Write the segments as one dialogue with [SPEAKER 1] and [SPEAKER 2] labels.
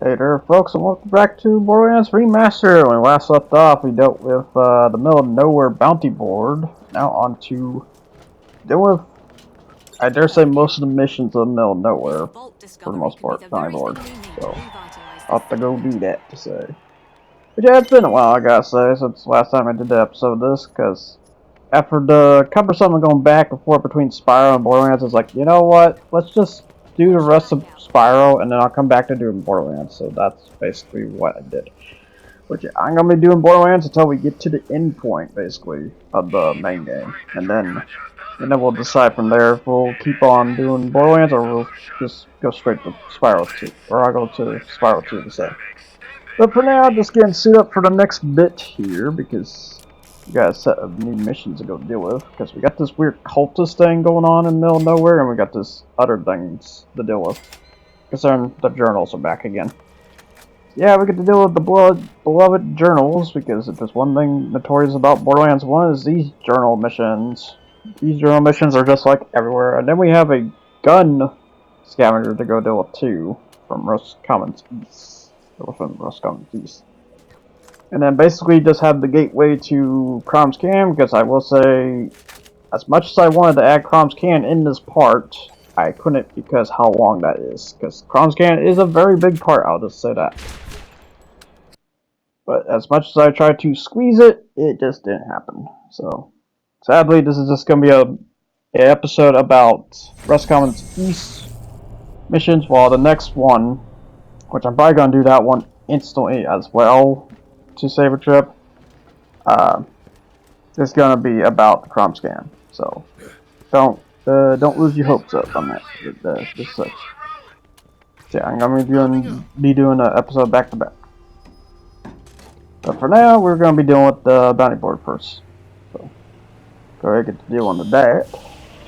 [SPEAKER 1] Hey there folks, and welcome back to Borderlands Remastered. When we last left off, we dealt with the middle of nowhere bounty board. Now on to deal with, I dare say, most of the missions of the middle of nowhere, for the most part, bounty board. So, I'll have to go do that to say. But yeah, it's been a while, I gotta say, since last time I did the episode of this, because after the cumbersome going back and forth between Spyro and Borderlands, it's like, you know what, let's just do the rest of Spyro, and then I'll come back to doing Borderlands. So that's basically what I did. Which I'm gonna be doing Borderlands until we get to the end point, basically, of the main game, and then we'll decide from there if we'll keep on doing Borderlands or we'll just go straight to Spyro 2, or I'll go to Spyro 2 to say. But for now, just getting suited up for the next bit here because we got a set of new missions to go deal with, because we got this weird cultist thing going on in the middle of nowhere, and we got this other things to deal with. Concern the journals are back again. Yeah, we get to deal with the beloved journals, because if there's one thing notorious about Borderlands 1 is these journal missions. These journal missions are just like everywhere, and then we have a gun scavenger to go deal with too, from Rust Commons East. From Rust Commons East. And then basically just have the gateway to Crom's Can, because I will say, as much as I wanted to add Crom's Can in this part, I couldn't because how long that is. Because Crom's Can is a very big part, I'll just say that. But as much as I tried to squeeze it, it just didn't happen. So, sadly, this is just going to be an episode about Rust Commons East missions, while the next one, which I'm probably going to do that one instantly as well, to save a trip, it's gonna be about the Crom Scam. So don't lose your hopes up on that. Just such. So yeah, I'm gonna be doing an episode back to back. But for now, we're gonna be dealing with the bounty board first. So go ahead and get to deal with that.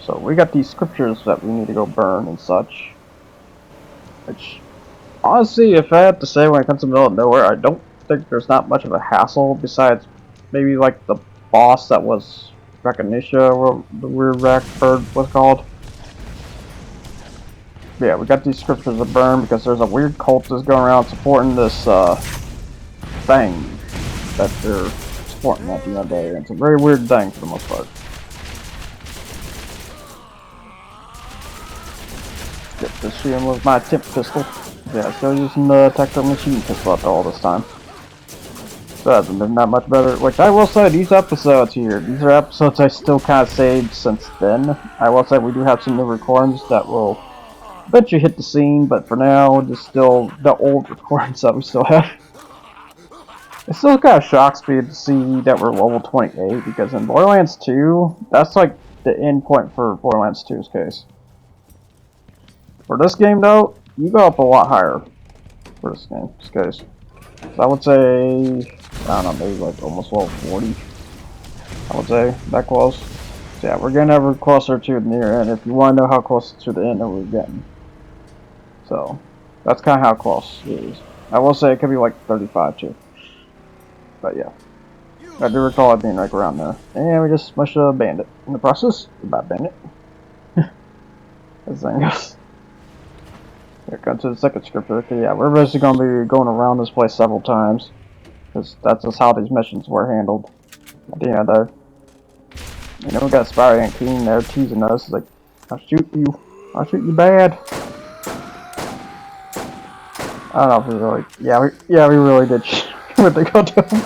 [SPEAKER 1] So we got these scriptures that we need to go burn and such. Which, honestly, if I have to say, when it comes to the middle of nowhere, I don't think there's not much of a hassle besides maybe like the boss that was Recognitia, or the weird bird was called. But yeah, we got these scriptures to burn because there's a weird cultist going around supporting this thing that they're supporting at the end of the day. It's a very weird thing for the most part. Get this shooting with my tip pistol. Yeah, still using the tactical machine pistol after all this time. So it hasn't been that much better. Which I will say, these episodes here, these are episodes I still kind of saved since then. I will say we do have some new recordings that will eventually hit the scene, but for now, just still the old recordings that we still have. It still kind of shocks me to see that we're level 28, because in Borderlands 2, that's like the end point for Borderlands 2's case. For this game though, you go up a lot higher for this case. So I would say, I don't know, maybe like almost level 40. I would say that close. So yeah, we're getting ever closer to the near end. If you want to know how close to the end that we're getting. So that's kind of how close it is. I will say it could be like 35 too. But yeah, I do recall it being like around there. And we just smushed a bandit in the process. About bandit. This thing goes. Here comes to the second scripture. Okay, yeah, we're basically going to be going around this place several times. Because that's just how these missions were handled. At the end there. You know, we got Spyro and Keen there teasing us. Like, I'll shoot you. I'll shoot you bad. I don't know if we really... Yeah, we really did shoot what they go to him.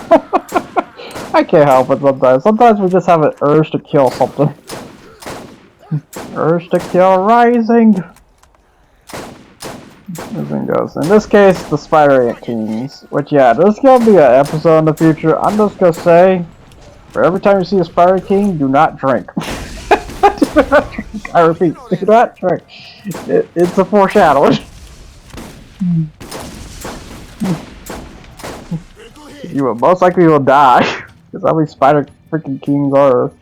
[SPEAKER 1] I can't help it sometimes. Sometimes we just have an urge to kill something. Urge to kill rising. Goes. In this case, the Spider Ant Kings, which yeah, there's gonna be an episode in the future. I'm just gonna say, for every time you see a Spider King, do not drink. Do not drink. I repeat, do not drink. It's a foreshadowing. You will most likely will die, because how many Spider freaking Kings are?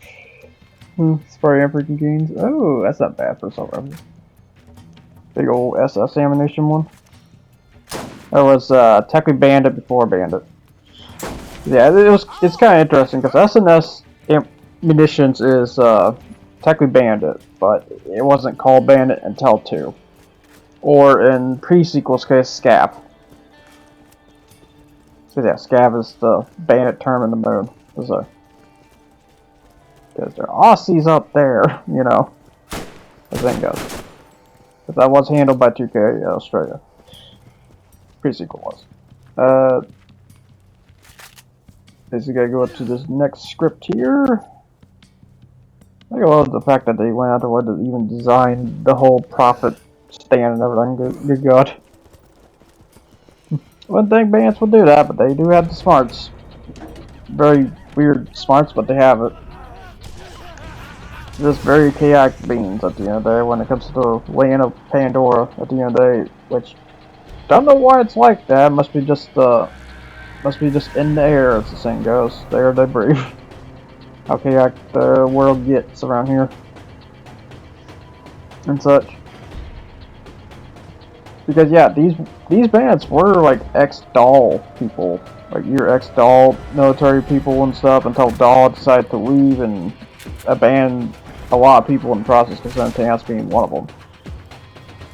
[SPEAKER 1] Spider Ant freaking Kings. Oh, that's not bad for some reason. Big old SS ammunition one. There was technically Bandit before Bandit. Yeah, it's kind of interesting because SNS munitions is technically Bandit, but it wasn't called Bandit until 2, or in pre-sequel's case, Scap. Because yeah, scav is the bandit term in the moon. Because there are Aussies up there, you know. As that goes. But that was handled by 2K Australia. Pre-sequel was. Basically gotta go up to this next script here. I love the fact that they went out of way to even design the whole profit stand and everything. Good God. Wouldn't think bands would do that, but they do have the smarts. Very weird smarts, but they have it. Just very chaotic beings at the end of the day when it comes to the land of Pandora at the end of the day, which don't know why it's like that. Must be just in the air as the saying goes. There they breathe. How chaotic the world gets around here and such. Because yeah, these bands were like ex-Doll people, like your ex-Doll military people and stuff, until Doll decided to leave and abandon a lot of people in the process, because Sentinels being one of them,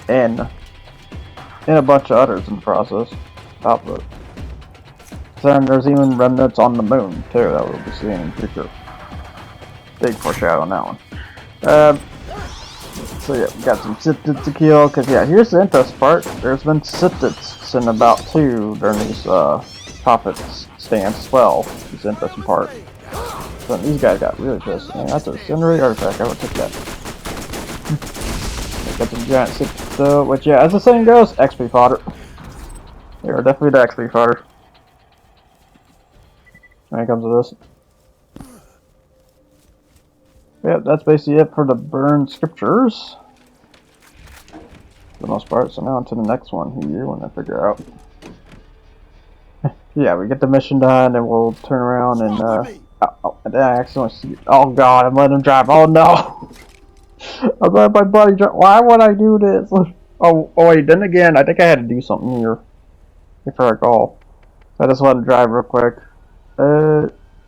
[SPEAKER 1] and a bunch of others in the process. Top of it. So then there's even remnants on the moon too that we'll be seeing in the future. Big foreshadow on that one. So yeah, we got some Siths to kill, because yeah, here's the interesting part. There's been Siths in about 2 during these profit stands as well. This interesting part. So these guys got really pissed. Man, that's a incendiary artifact, I would take that. Got some giant Siths though, which yeah, as the saying goes, XP fodder. They are definitely the XP fodder. When it comes to this. Yep, that's basically it for the burn scriptures. For the most part, so now on to the next one here when I figure out. Yeah, we get the mission done and we'll turn around and and then I accidentally see. Oh god, I'm letting him drive. Oh no! I'm letting my buddy drive. Why would I do this? Oh wait, then again, I think I had to do something here. If I recall. I just let him drive real quick.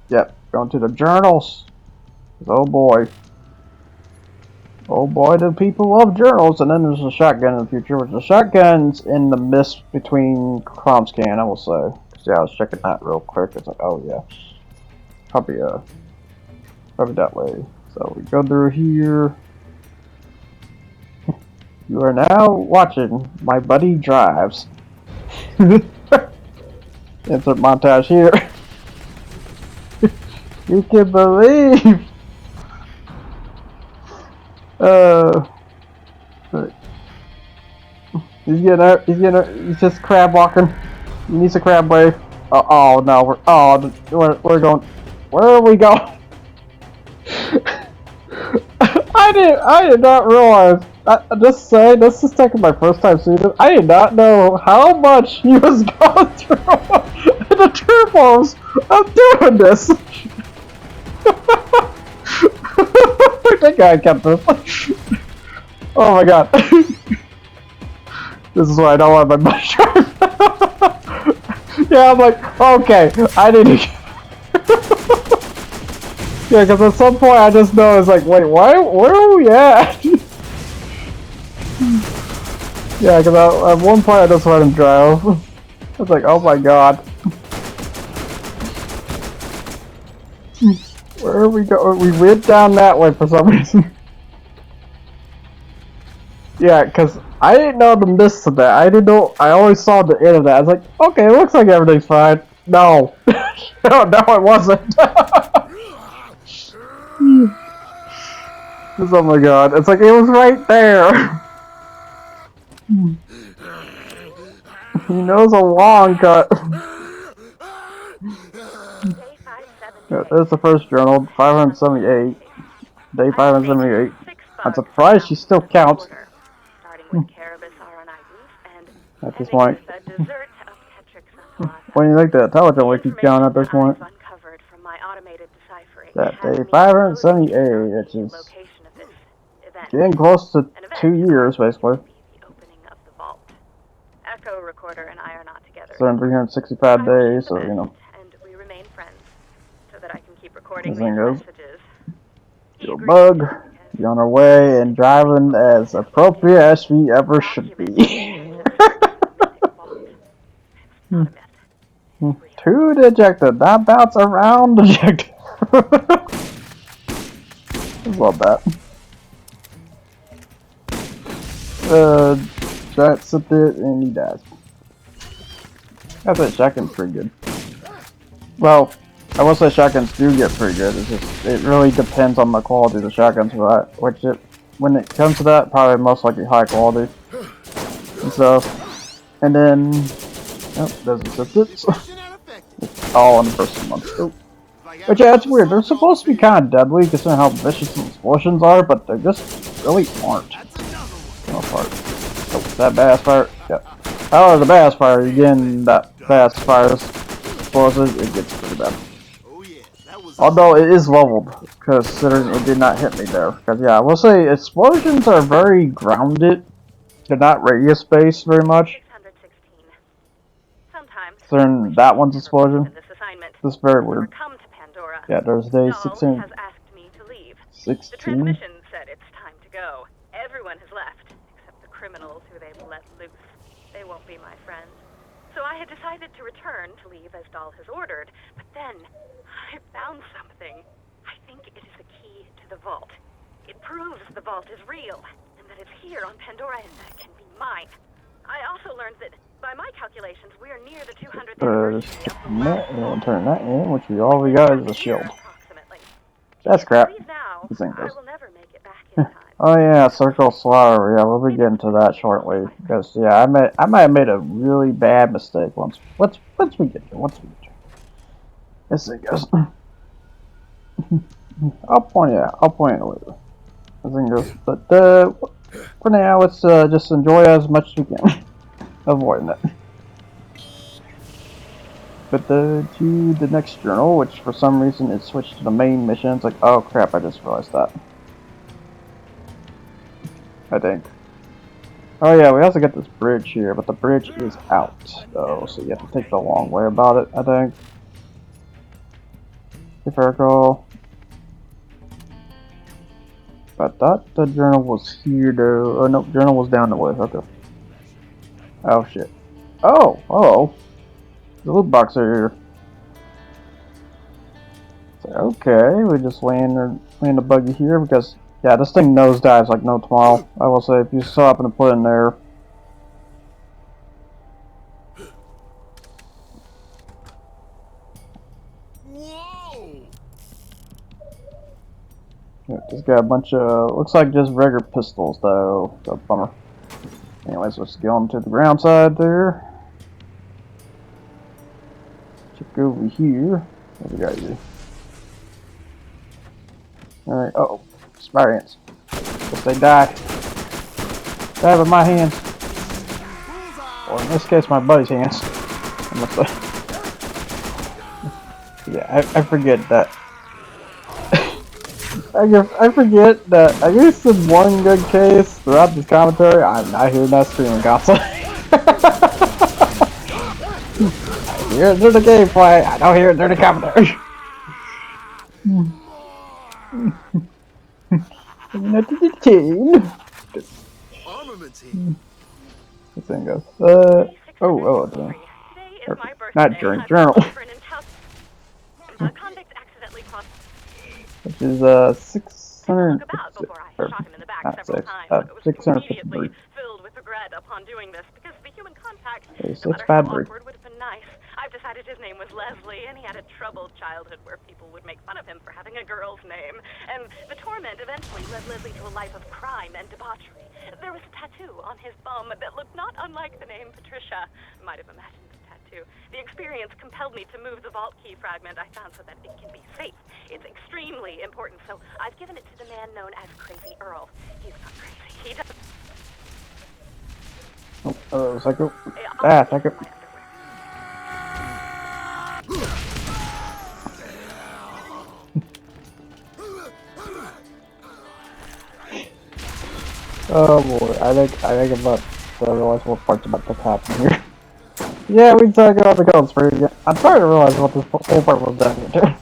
[SPEAKER 1] Yep, going to the journals. Oh boy. Oh boy, do people love journals. And then there's a shotgun in the future, which the shotgun's in the mist between Crom Scan, I will say. Yeah, I was checking that real quick. It's like, oh yeah. Probably that way. So we go through here. You are now watching My Buddy Drives. Insert montage here. You can believe. He's just crab walking. He needs a crab wave. Oh no, we're going. Where are we going? I did not realize. I just say, this is taking my first time seeing this. I did not know how much he was going through the turbos of doing this. I think I kept this. Oh my god. This is why I don't want my mushroom. Yeah, I'm like, okay, I need to. Yeah, because at some point I just know it's like, wait, where are we at? Yeah, because at one point I just let him drive. I was like, oh my god. Where are we going? We went down that way for some reason. Yeah, because I didn't know the mist of that. I didn't know. I always saw the end of that. I was like, okay, it looks like everything's fine. No. No, it wasn't. Oh my god. It's like, it was right there. He knows a long cut. Yeah, there's the first journal, 578. Day 578. I'm surprised she still counts. At this point. When you think the intelligent would keep counting at this point. That day 578, which is getting close to 2 years, basically. 365 days, so you know. This thing goes. Yo, bug, be on our way and driving as appropriate as we ever should be. 2 ejected. That bounce around ejected. Love that. That's it, and he dies. I think shotgun's pretty good. Well, I will say shotguns do get pretty good. It's just it really depends on the quality of the shotguns for that. Which when it comes to that, probably most likely high quality and stuff. And then, oh, there's assistance. It's all in the first month. Oh. Which yeah, it's weird. They're supposed to be kind of deadly considering how vicious the explosions are, but they just really aren't. For the most part. Oh, that bass fire. Yeah. However, the bass fire, again, that bass fires explosives, it gets pretty bad. Although it is leveled, considering it did not hit me there. Because yeah, I will say explosions are very grounded. They're not radius based very much. Considering that one's explosion, this is very weird. Yeah, there's day 16. 16.
[SPEAKER 2] Said it's time to go. Everyone has left, except the criminals who they've let loose. They won't be my friends. So I had decided to return to leave as Dahl has ordered, but then I found something. I think it is the key to the vault. It proves the vault is real, and that it's here on Pandora and that it can be mine. I also learned that, by my calculations, we are near the 200th anniversary of the
[SPEAKER 1] we'll turn that in, which all we got is a shield. That's crap. This thing goes. Oh yeah, Circle Slaughter. Yeah, we'll be getting to that shortly. Because yeah, I might have made a really bad mistake once we get there. This thing goes. I'll point it later. This thing goes. But for now, let's just enjoy it as much as we can, avoiding it. But to the next journal, which for some reason it switched to the main mission. It's like, oh crap! I just realized that. I think. Oh yeah, we also got this bridge here, but the bridge is out, though, so you have to take the long way about it, I think. If I recall. I thought the journal was here, though. Oh no, journal was down the way. Okay. Oh shit. Oh, hello. The loot box are here. So, okay, we just land the buggy here because. Yeah, this thing nosedives like no tomorrow. I will say, if you still happen to put in there.
[SPEAKER 3] Whoa!
[SPEAKER 1] Yeah, just got a bunch of, looks like just regular pistols though. So bummer. Anyways, let's get on to the ground side there. Check over here. What we got here? Alright, oh. Spider ants. Guess they die. Die with my hands. Or in this case, my buddy's hands. Yeah, I forget that. I forget that at least in one good case throughout this commentary, I'm not hearing that screaming constantly. I hear it through the gameplay. I don't hear it through the commentary. Not to the team. This thing goes. Not during journal. Which is 600. Not 653.
[SPEAKER 2] Upon doing this, because the human contact,
[SPEAKER 1] So it's bad breed.
[SPEAKER 2] would have been nice. I've decided his name was Leslie, and he had a troubled childhood where people would make fun of him for having a girl's name. And the torment eventually led Leslie to a life of crime and debauchery. There was a tattoo on his bum that looked not unlike the name Patricia. Might have imagined the tattoo. The experience compelled me to move the vault key fragment I found so that it can be safe. It's extremely important, so I've given it to the man known as Crazy Earl. He's not crazy. He doesn't.
[SPEAKER 1] Oh, psycho. Ah, psycho. Oh boy, I think I'm about to realize what part's about to happen here. Yeah, we can talk about the guns for again. I'm trying to realize what this whole part was done here.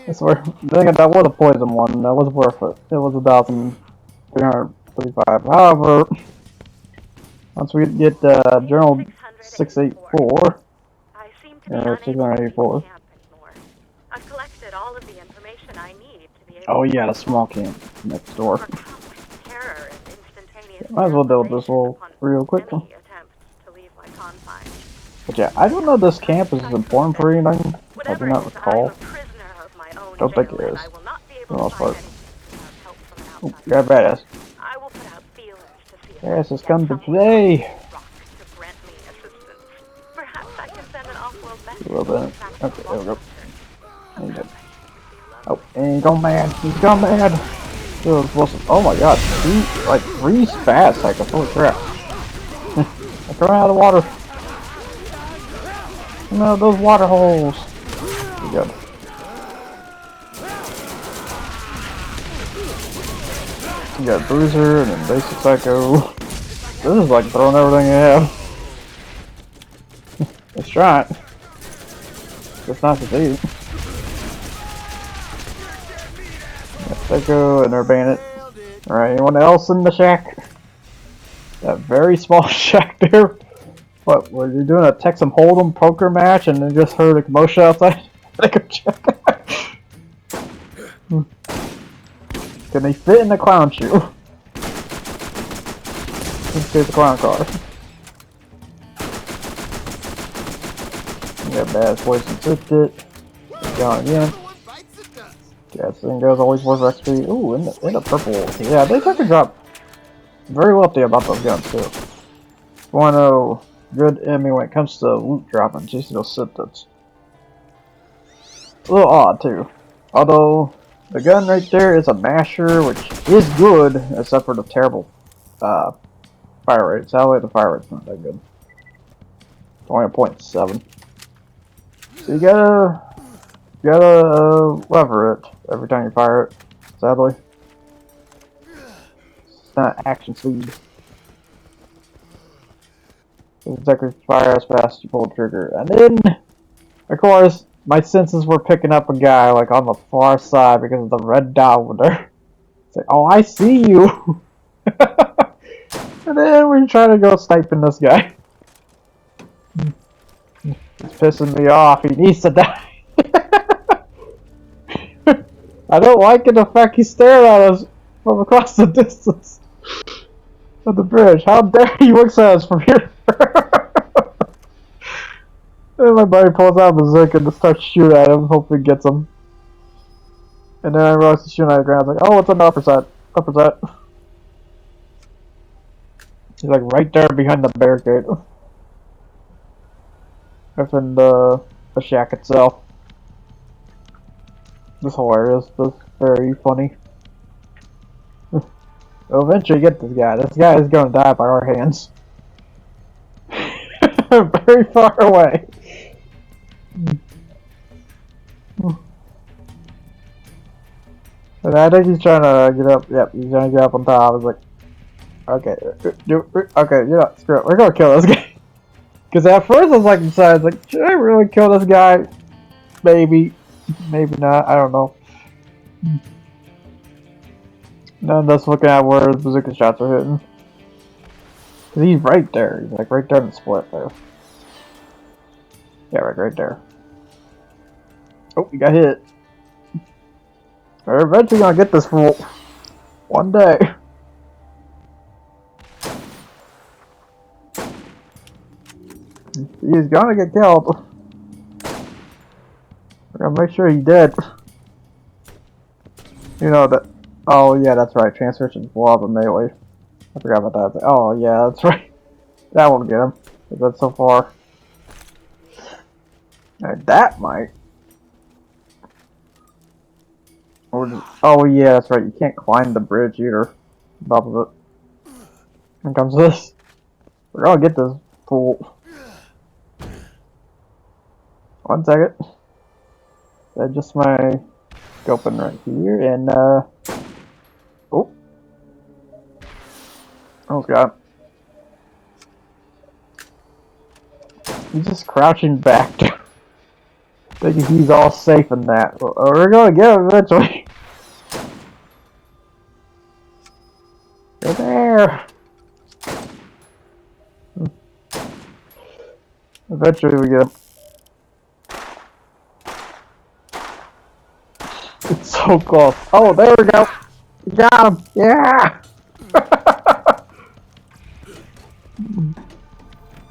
[SPEAKER 1] I swear, that was a poison one. That was worth it. It was 1,335. However, once we get journal 684,
[SPEAKER 2] to be
[SPEAKER 1] Yeah,
[SPEAKER 2] unable to leave
[SPEAKER 1] 684.
[SPEAKER 2] camp anymore. I've collected all of the information I need to be able
[SPEAKER 1] Oh
[SPEAKER 2] to
[SPEAKER 1] yeah, the small camp next door.
[SPEAKER 2] overcome terror and instantaneous
[SPEAKER 1] Might as well deal with this
[SPEAKER 2] paralyzation
[SPEAKER 1] little
[SPEAKER 2] upon
[SPEAKER 1] real quick.
[SPEAKER 2] any attempt to leave my confines.
[SPEAKER 1] But yeah, I don't know if this camp is important for anything. I do
[SPEAKER 2] Whatever
[SPEAKER 1] not
[SPEAKER 2] it is, I'm
[SPEAKER 1] recall.
[SPEAKER 2] a prisoner of my own
[SPEAKER 1] Don't think
[SPEAKER 2] jail,
[SPEAKER 1] it
[SPEAKER 2] and
[SPEAKER 1] is.
[SPEAKER 2] I will not be
[SPEAKER 1] For the
[SPEAKER 2] able
[SPEAKER 1] most
[SPEAKER 2] to
[SPEAKER 1] part.
[SPEAKER 2] find anything without help from an
[SPEAKER 1] Oh,
[SPEAKER 2] outside
[SPEAKER 1] yeah, badass.
[SPEAKER 2] I will put out feelers to see if
[SPEAKER 1] Yes,
[SPEAKER 2] I
[SPEAKER 1] it's
[SPEAKER 2] can
[SPEAKER 1] come
[SPEAKER 2] get
[SPEAKER 1] to
[SPEAKER 2] someone
[SPEAKER 1] play.
[SPEAKER 2] rock to grant me assistance. Perhaps I can send an off-world message
[SPEAKER 1] A little bit.
[SPEAKER 2] back to
[SPEAKER 1] Okay, there we go.
[SPEAKER 2] Monster.
[SPEAKER 1] Ain't good. Oh, and he's gone mad. He's gone mad. Oh my god, like 3 spaz cycles. Holy crap. I come out of the water. Come out of those water holes. Pretty good. You got Bruiser and then Basic Psycho. This is like throwing everything you have. Let's try it. It's not succeed. Psycho and our bandit. Alright, anyone else in the shack? That very small shack there. What, were you doing a Texas Hold'em poker match and then just heard a commotion outside? I go check. Can they fit in the clown shoe? Let's get the clown car. You got bad poison ticket. Gone again. Yeah, thing goes always worth XP. Ooh, in the purple. Yeah, they took a drop. Very wealthy about those guns too. Want to know good enemy when it comes to loot dropping. Just those symptoms. A little odd too. Although the gun right there is a masher, which is good, except for the terrible fire rate. Sadly, the fire rate's not that good. It's only a 0.7. So you gotta lever it every time you fire it. Sadly, it's not action speed. It exactly fire as fast as you pull the trigger, and then, of course, my senses were picking up a guy like on the far side because of the red dot over there. It's like, oh, I see you. And then we try to go sniping this guy. It's pissing me off. He needs to die. I don't like it the fact he's staring at us from across the distance of the bridge. How dare he looks at us from here? And my buddy pulls out a bazooka and starts shooting at him, hopefully gets him. And then I realize he's shooting at the ground. I was like, oh, it's on the upper side. Upper side. He's like right there behind the barricade. Up in the shack itself. This is hilarious. This is very funny. We'll eventually get this guy. This guy is going to die by our hands. Very far away. And I think he's trying to get up. Yep, he's trying to get up on top. I was like, okay, okay, you know, screw it. We're gonna kill this guy. Because at first I was like, should I really kill this guy? Maybe, maybe not. I don't know. Then just looking at where the bazooka shots are hitting. Cause he's right there. He's like right there in the split there. Yeah, right there. Oh, he got hit. We're eventually gonna get this fool. One day. He's gonna get killed. We're gonna make sure he's dead. You know that. Oh yeah, that's right. Transference blow and melee. I forgot about that. Oh yeah, that's right. That won't get him. That's so far. Alright, that might. Oh yeah, that's right. You can't climb the bridge either. On top of it. Here comes this. We're gonna get this fool. 1 second. That's just my scoping right here, and oh, almost got him. He's just crouching back, thinking he's all safe in that. We're gonna get him eventually. Go there. Eventually we get him. so close. Oh, there we go. Got him. Yeah.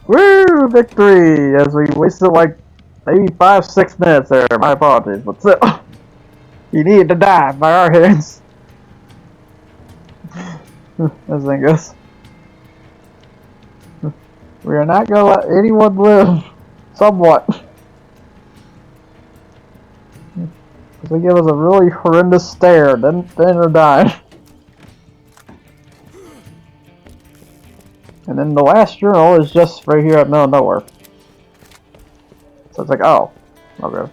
[SPEAKER 1] Woo! Victory! As we wasted like maybe 5-6 minutes there. My apologies, but still, he needed to die by our hands. As thing goes. We are not gonna let anyone live. Somewhat. They give us a really horrendous stare, then they're dying. And then the last journal is just right here at middle of nowhere. So it's like, oh, okay.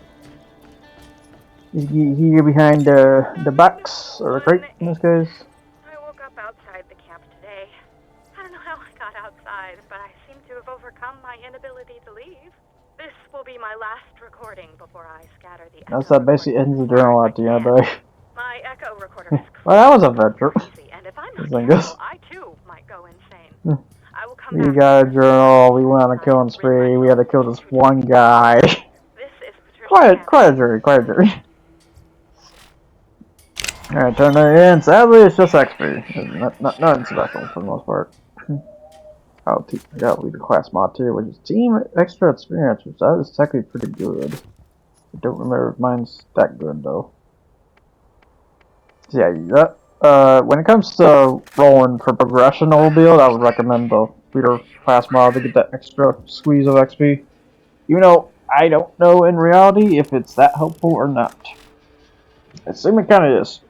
[SPEAKER 1] He behind the box, or the crate in this case.
[SPEAKER 2] I woke up outside the camp today. I don't know how I got outside, but I seem to have overcome my inability to leave. This will be my last recording before I scatter the echo.
[SPEAKER 1] That's that basically ends the journal at the end of the day.
[SPEAKER 2] My echo recorder is
[SPEAKER 1] Well, that was a venture.
[SPEAKER 2] crazy, and if I'm not careful, I too might go insane. I will come
[SPEAKER 1] We
[SPEAKER 2] back.
[SPEAKER 1] got a journal, we went on a killing spree, we had to kill this one guy.
[SPEAKER 2] This is Patricia.
[SPEAKER 1] Quite a jury. Alright, turn that in. Sadly, it's just XP. Nothing special for the most part. Oh, I got leader class mod too, which is team extra experience, which that is technically pretty good. I don't remember if mine's that good though. So yeah, that when it comes to rolling for progression old build, I would recommend the leader class mod to get that extra squeeze of XP. Even though I don't know in reality if it's that helpful or not. I assume it kinda is.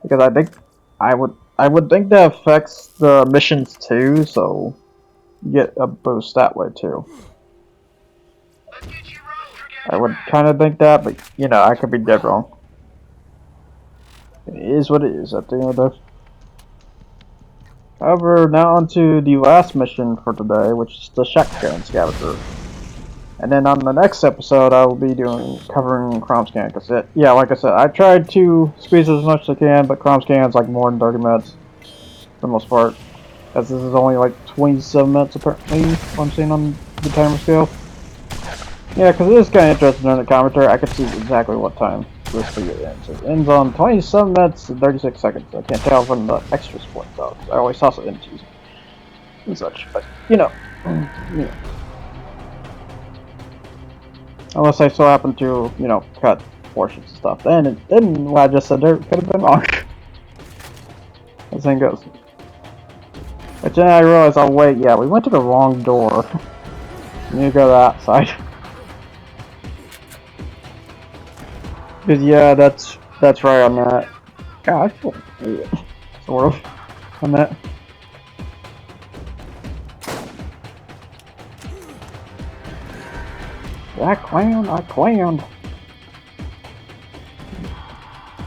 [SPEAKER 1] Because I think I would think that affects the missions too, so you get a boost that way too. I would kind of think that, but you know, I could be dead wrong. It is what it is at the end of the day. However, now onto the last mission for today, which is the shotgun scavenger. And then on the next episode, I will be covering Chrome Scan, because yeah, like I said, I tried to squeeze as much as I can, but Chrome Scan is like more than 30 minutes for the most part, as this is only like 27 minutes apparently, what I'm seeing on the timer scale. Yeah, because it is kind of interesting in the commentary. I can see exactly what time this video ends. It ends on 27 minutes and 36 seconds. I can't tell when the extra points out. I always toss it into and such, but you know. Unless I so happen to, you know, cut portions and stuff. Then what I just said there could have been wrong. As thing goes. But then I realized, oh wait, yeah, we went to the wrong door. We need to go to that side. Because yeah, that's right on that. God, I feel weird. Sort of. On that. I clowned.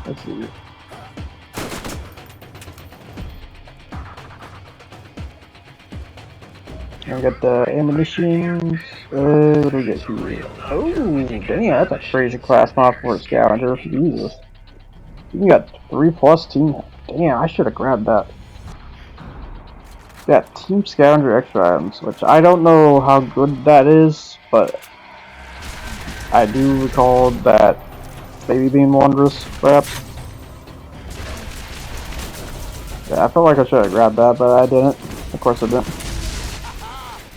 [SPEAKER 1] Let's see. I got the ammunition. What do we get here? Oh, damn, that's a crazy class mod for a scavenger. Jesus. You got 3+ team. Damn, I should have grabbed that. Yeah, team scavenger extra items, which I don't know how good that is, but I do recall that maybe being wondrous, perhaps. Yeah, I felt like I should have grabbed that, but I didn't. Of course I didn't.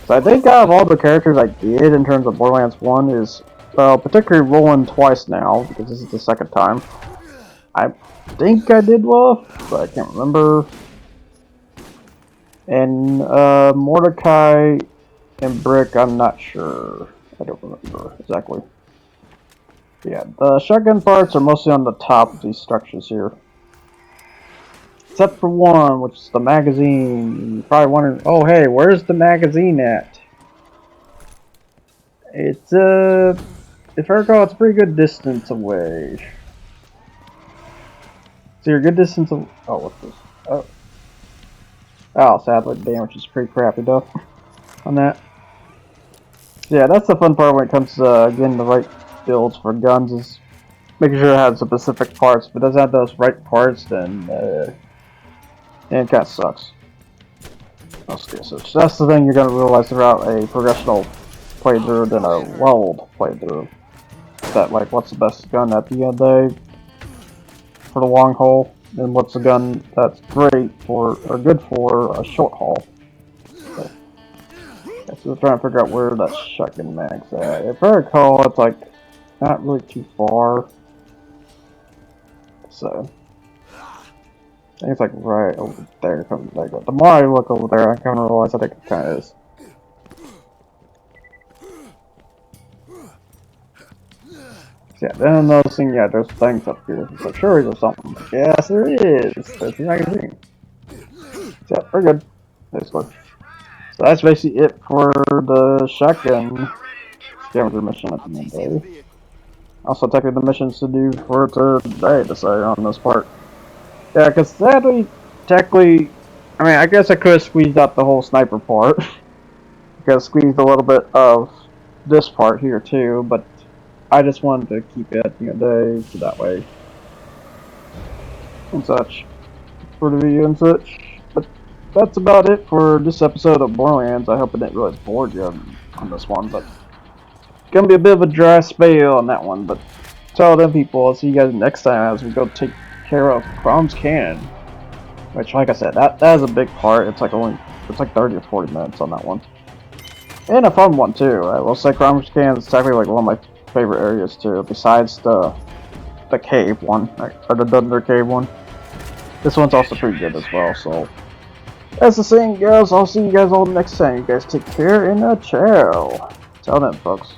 [SPEAKER 1] So I think out of all the characters I did in terms of Borderlands 1 is, well, particularly rolling twice now, because this is the second time. I think I did Wolf, but I can't remember. And Mordecai and Brick, I'm not sure. I don't remember exactly. Yeah, the shotgun parts are mostly on the top of these structures here. Except for one, which is the magazine. You're probably wondering, oh hey, where's the magazine at? It's, if I recall, it's a pretty good distance away. So you're a good distance away. Oh, what's this? Oh. Oh, sadly, the damage is pretty crappy though. On that. Yeah, that's the fun part when it comes to getting the right builds for guns, is making sure it has the specific parts. If it doesn't have those right parts, then it kind of sucks. Okay, so that's the thing you're going to realize throughout a progressional playthrough than a world playthrough. that, like, what's the best gun at the end of the day for the long haul, and what's the gun that's great for, or good for, a short haul. So, we're trying to figure out where that shotgun mag's at. If I recall, it's, like, not really too far. So, I think it's, like, right over there. The more I look over there, I kind of realize I think it kind of is. Yeah, then I'm noticing, yeah, there's things up here. So sure there's something. Yes, there is. There's the magazine. Yeah, we're good. Basically. So that's basically it for the shotgun scavenger mission at the end of the day. Also, technically the missions to do for today to say on this part. Yeah, because sadly, technically, I mean, I guess I could have squeezed out the whole sniper part. I could have squeezed a little bit of this part here too, but I just wanted to keep it at the end of the day, so that way, and such, for the video and such. But that's about it for this episode of Borderlands. I hope it didn't really bore you on this one, but it's gonna be a bit of a dry spell on that one. But tell them people, I'll see you guys next time as we go take care of Crom's Cannon. Which, like I said, that is a big part. It's like 30 or 40 minutes on that one, and a fun one too. I will say Crom's Cannon is technically like one of my favorite areas too, besides the cave one, or the Thunder Cave one. This one's also pretty good as well, so that's the saying, guys. I'll see you guys all next time. You guys take care and ciao. Till then, folks.